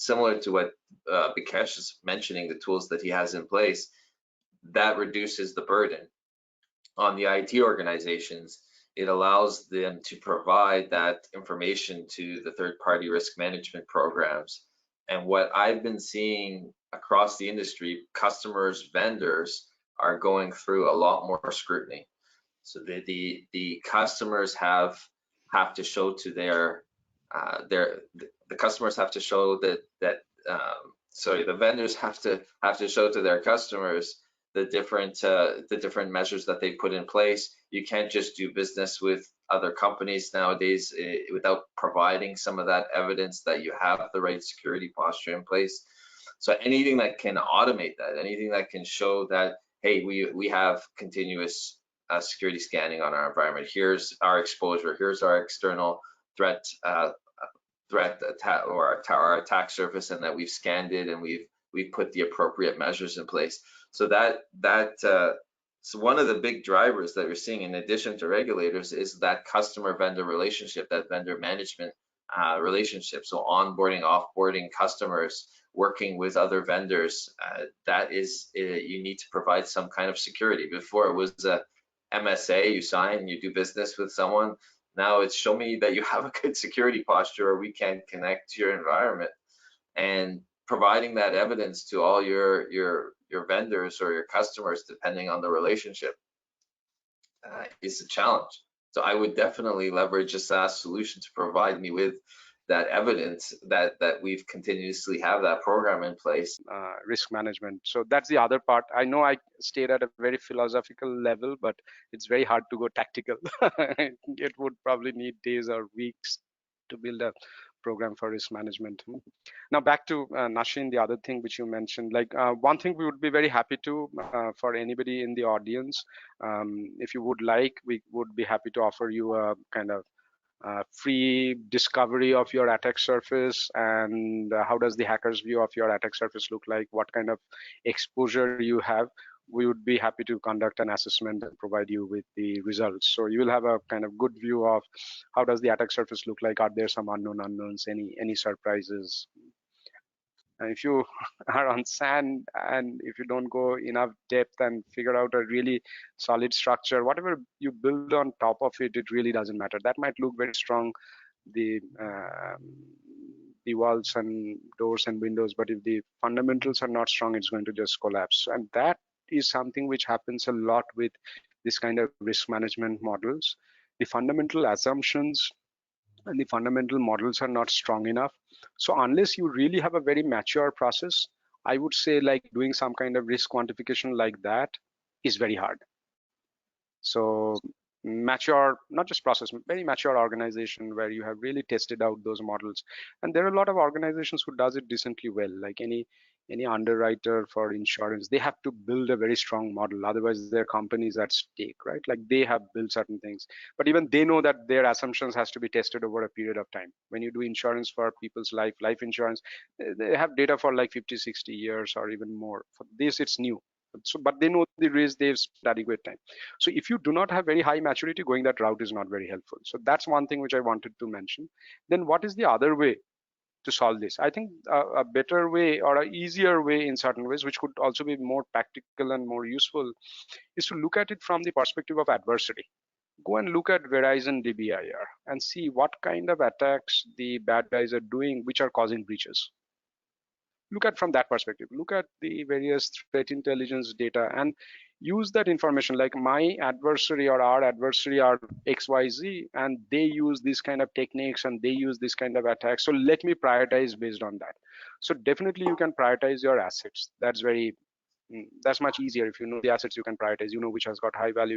similar to what Bikash is mentioning, the tools that he has in place, that reduces the burden on the IT organizations. It allows them to provide that information to the third-party risk management programs. And what I've been seeing across the industry, customers, vendors are going through a lot more scrutiny. So the customers have to show to the customers have to show that sorry, the vendors have to show to their customers the different measures that they put in place. You can't just do business with other companies nowadays without providing some of that evidence that you have the right security posture in place. So anything that can automate that, anything that can show that, hey, we have continuous security scanning on our environment. Here's our exposure. Here's our external threat attack or our attack surface, and that we've scanned it and we've put the appropriate measures in place. So so one of the big drivers that we're seeing, in addition to regulators, is that customer-vendor relationship, that vendor management relationship. So onboarding, offboarding customers, working with other vendors, that is, you need to provide some kind of security. Before it was a MSA, you sign, you do business with someone. Now it's show me that you have a good security posture or we can connect to your environment. And providing that evidence to all your vendors or your customers, depending on the relationship, is a challenge. So I would definitely leverage a SaaS solution to provide me with that evidence that we've continuously have that program in place. Risk management. So that's the other part. I know I stayed at a very philosophical level, but it's very hard to go tactical. It would probably need days or weeks to build a program for risk management. Now back to Nasheen, the other thing which you mentioned, like one thing we would be very happy to, for anybody in the audience, if you would like, we would be happy to offer you a kind of free discovery of your attack surface, and how does the hacker's view of your attack surface look like, what kind of exposure you have. We would be happy to conduct an assessment and provide you with the results. So you will have a kind of good view of how does the attack surface look like, are there some unknown unknowns, any surprises. And if you are on sand and if you don't go enough depth and figure out a really solid structure, whatever you build on top of it, it really doesn't matter. That might look very strong, the walls and doors and windows, but if the fundamentals are not strong, it's going to just collapse. And that is something which happens a lot with this kind of risk management models. The fundamental assumptions and the fundamental models are not strong enough. So unless you really have a very mature process, I would say like doing some kind of risk quantification like that is very hard. So mature, not just process, very mature organization where you have really tested out those models. And there are a lot of organizations who does it decently well, like any underwriter for insurance, they have to build a very strong model, otherwise their company is at stake, right? Like they have built certain things, but even they know that their assumptions has to be tested over a period of time. When you do insurance for people's life insurance, they have data for like 50, 60 years or even more. For this, it's new. So, but they know the risk, they've spent adequate time. So if you do not have very high maturity, going that route is not very helpful. So that's one thing which I wanted to mention. Then what is the other way to solve this? I think a better way or an easier way in certain ways, which could also be more practical and more useful, is to look at it from the perspective of adversary. Go and look at Verizon DBIR and see what kind of attacks the bad guys are doing which are causing breaches. Look at from that perspective. Look at the various threat intelligence data and use that information, like my adversary or our adversary are XYZ and they use this kind of techniques and they use this kind of attacks. So let me prioritize based on that. So definitely you can prioritize your assets. That's much easier. If you know the assets, you can prioritize, you know which has got high value